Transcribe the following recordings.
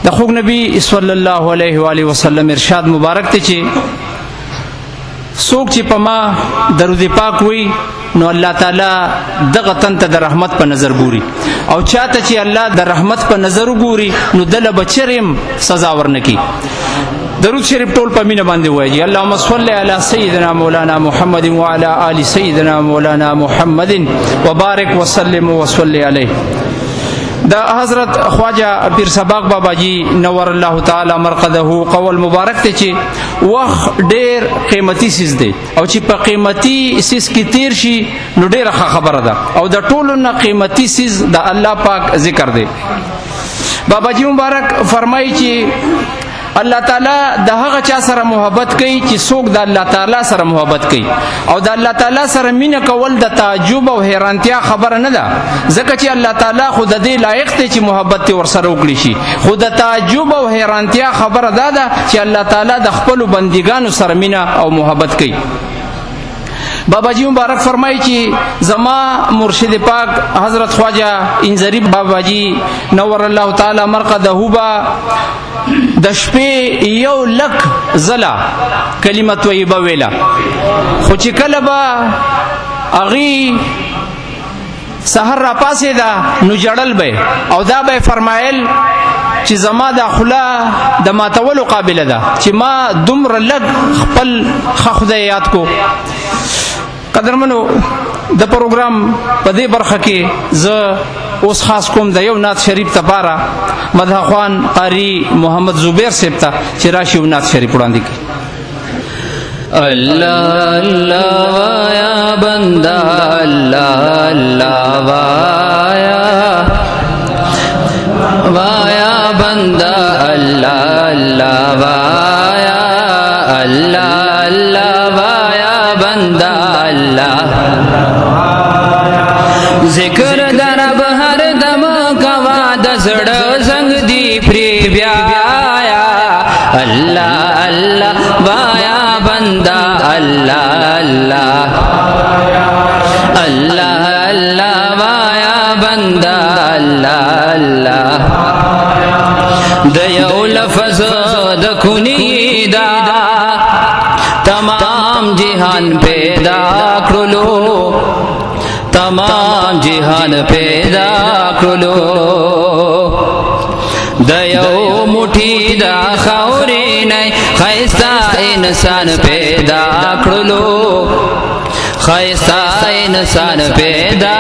د خوږ نبی صلی الله علیه و آله وسلم ارشاد مبارک ته چې څوک چې په ما درود پاک وي نو الله تعالی دغه تن ته د رحمت په نظر ګوري، او چاته چې الله د رحمت په نظر ګوري نو دله بچریم سزا ورنکي. درود شریف ټول په مینه باندې وایي. اللهم صل علی سیدنا مولانا محمد وعلى آل سیدنا مولانا محمد وبارک وسلم وصلی علیه. دا حضرت خواجہ پیر سباق بابا جی نور الله تعالی مرقده قول مبارک ته چې وخت ډیر قیمتي سیز دی، او چې په قیمتي سیز کې تیر شي نو ډیره خبره ده، او د ټولو نه قیمتي سیز د الله پاک ذکر دی. بابا جی مبارک فرمایي چې الله تعالی د هغه چا سره محبت کوي چې څوک د الله تعالی سره محبت کوي، او د الله تعالی سره مینه کول د تعجب او حیرانتیا خبره نه ده، ځکه چې الله تعالی خود دې لایق دی چې محبت ورسره وکړي شي. خود د تعجب او حیرانتیا خبره ده چې الله تعالی د خپل بندګانو سره مینه او محبت کوي. بابا جی مبارک فرمایي چې زما مرشد پاک حضرت خواجہ انزری بابا جی نور الله تعالی مرقده با د شپې 100,000 زلا کلمه طیبه ویلا، خو چې کله به اغي سحر را پاسې دا نو جړل به، او دا به فرمایل چې زما د خلا د ماتولو قابل ده چې ما دومره لږ خپل خدای یاد کو. قدرمنو د پروګرام په دې برخه کې زه اوس خاص کوم د یو نعت شریف لپاره مدح خوان قاری محمد زبیر صاحب ته چې راشي نعت شریف وړاندې کړي. اللہ اللہ وایا بندہ اللہ اللہ وایا وایا بندہ اللہ اللہ وایا اللہ اللہ وایا بندہ اللہ ذکر درب ہر دم کوا دزڑ زنگ دی پری بیایا اللہ اللہ وایا بندہ اللہ اللہ اللہ اللہ وایا بندہ اللہ اللہ دیو لفظ دکھنی دا تمام جہان پیدا کرلو تمام جہان پیدا کرلو دیو مٹھی دا خوری نئی خیستا انسان پیدا کرلو خیستا انسان پیدا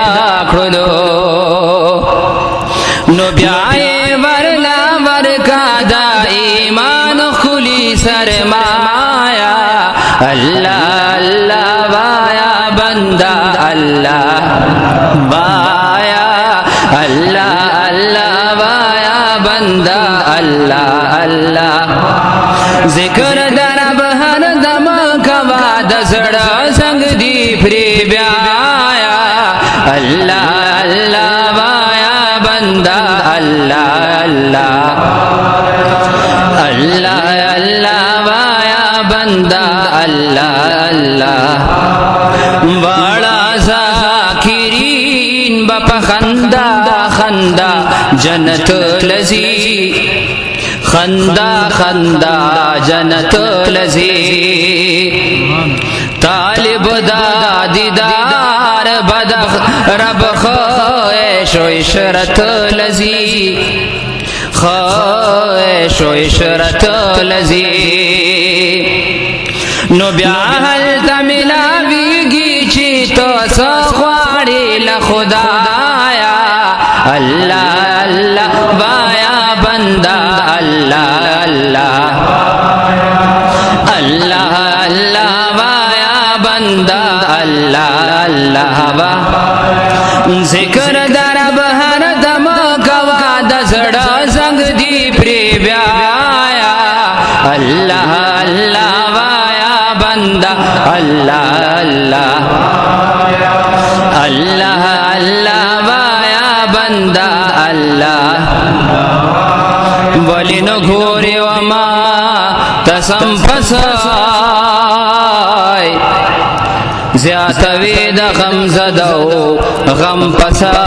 کرلو نو بیائے ورنا ورکا دا ایمان خلی سرمایا اللہ اللہ وایا بندہ اللہ وایا اللہ اللہ وایا بندہ اللہ اللہ ذکر درب ہر دم کوا دزڑ سنگ دی پری بیایا اللہ اللہ وایا بندہ اللہ اللہ اللہ اللہ وایا بندہ اللہ اللہ بڑا ذاکرین بپا خندہ خندہ جنت لذی خندہ خندہ جنت لذی طالب دا دیدار بدخ رب خواہش و عشرت لذی خواہش و عشرت لذی نو بیا حلتا ملاویگی چی تو سخواری لخدایا اللہ اللہ وایا بندہ اللہ اللہ اللہ اللہ وایا بندہ اللہ اللہ ذکر درب ہر دم کوا دزڑ زنگ دی پری بیایا اللہ اللہ وایا بندہ اللہ اللہ اللہ اللہ وایا بندہ اللہ ولی نگوری وما تسم پسائی زیادوی دا غم زدو غم پسائی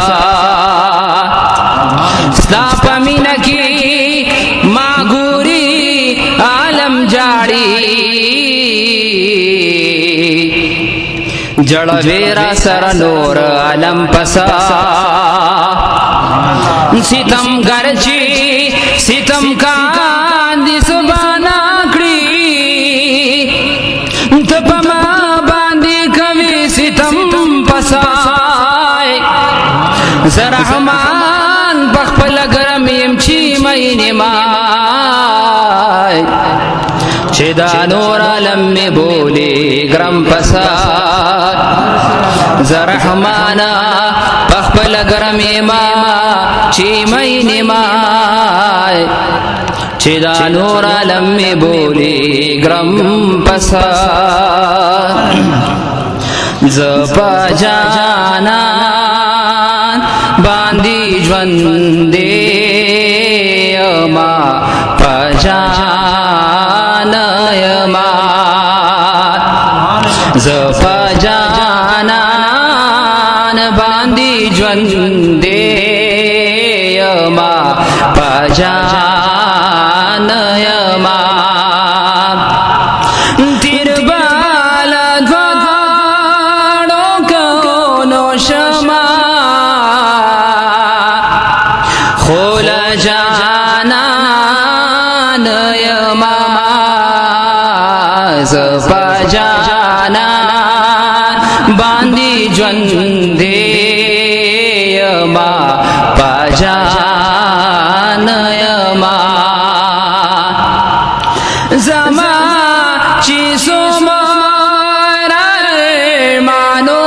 ستا پمین کی जड़वेरा सर नूर आलम पसा सितम गरची सितम का दिस बनाकड़ी तपमा बांधी कवि सितम पसाय जरहमान बखपल गरम यमची महीने माय छेदा नूर आलम में बोले गरम पसा जरहमाना बखपल गरम मा ची महीने माय छेदा नूर आलम में बोले गरम पसा जपा जाना बांधी ज्वंदे मा पजानयमा जपा जाना बांधी ज्वंदे मा पजानयमा तिरबाला द्वारों को शमा खोल जाना नयमा जपा जाना बांधी ज्वंदे मा पजानयमा जमा चीसो मारा मानो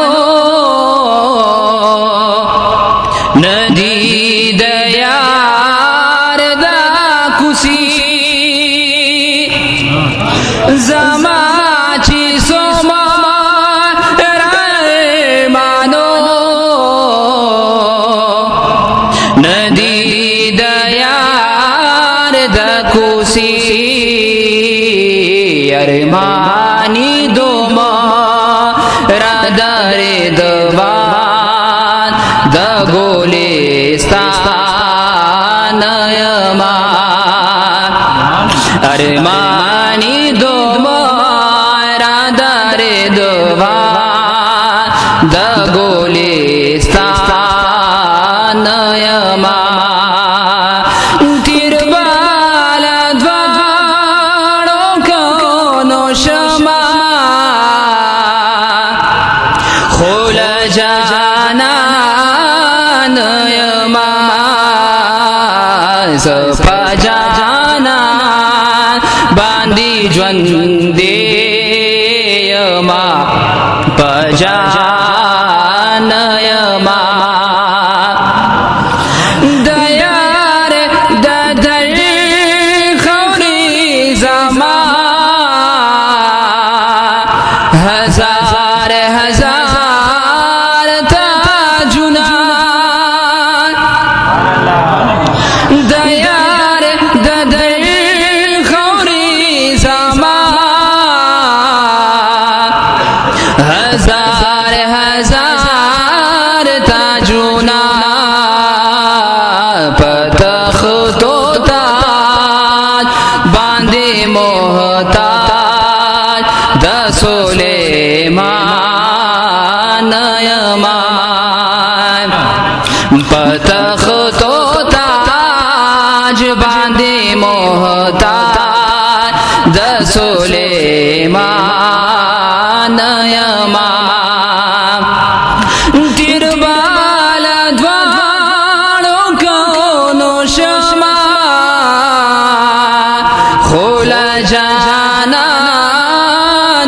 नदी दयार दा कुसी जमा चीसो मारा मानो नदी दयार दा कुसी अरमानी दो रादारे दवान द गोलिस्तानयमा अरमानी दो रादारे दवान द गोलिस्तानयमा तिरबाला द्वारों को शमा खोल जाना नयमा जपा जाना बांधी ज्वंदे मा पजानयमा दयार ददर खौरी जमा हजार हजार ताजुना दयार ददर खौरी जमा हजार हजार ताजुना पतख्तो ताज बांधे मोहताज दसोले मानयमा पतख्तो ताज बांधे मोहताज दसोले मानयमा तिरबाला द्वारों को शमा खोल जाना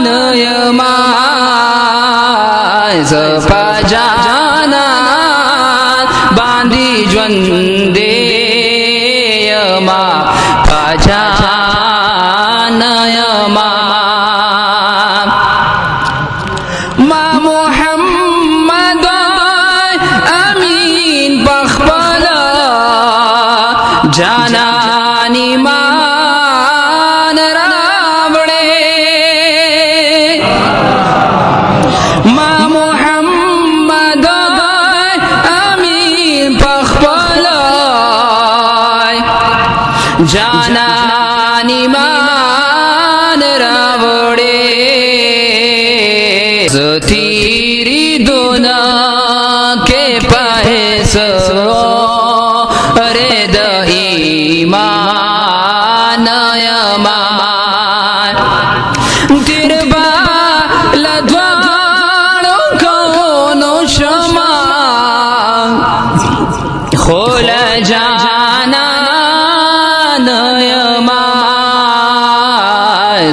नयमा जपा जाना बांधी ज्वंदे मा पजानयमा मा मोहम्मद अमीन बखबला जानानी मान रावड़े मा मोहम्मद अमीन बखबला जानानी मान रावड़े सरो रे द ईमान यमान तिरबा लद्वाणो कौनो शमा खोल जाना नयमान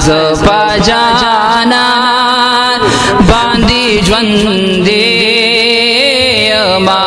सपा जाना बांदी ज्वंदे यमा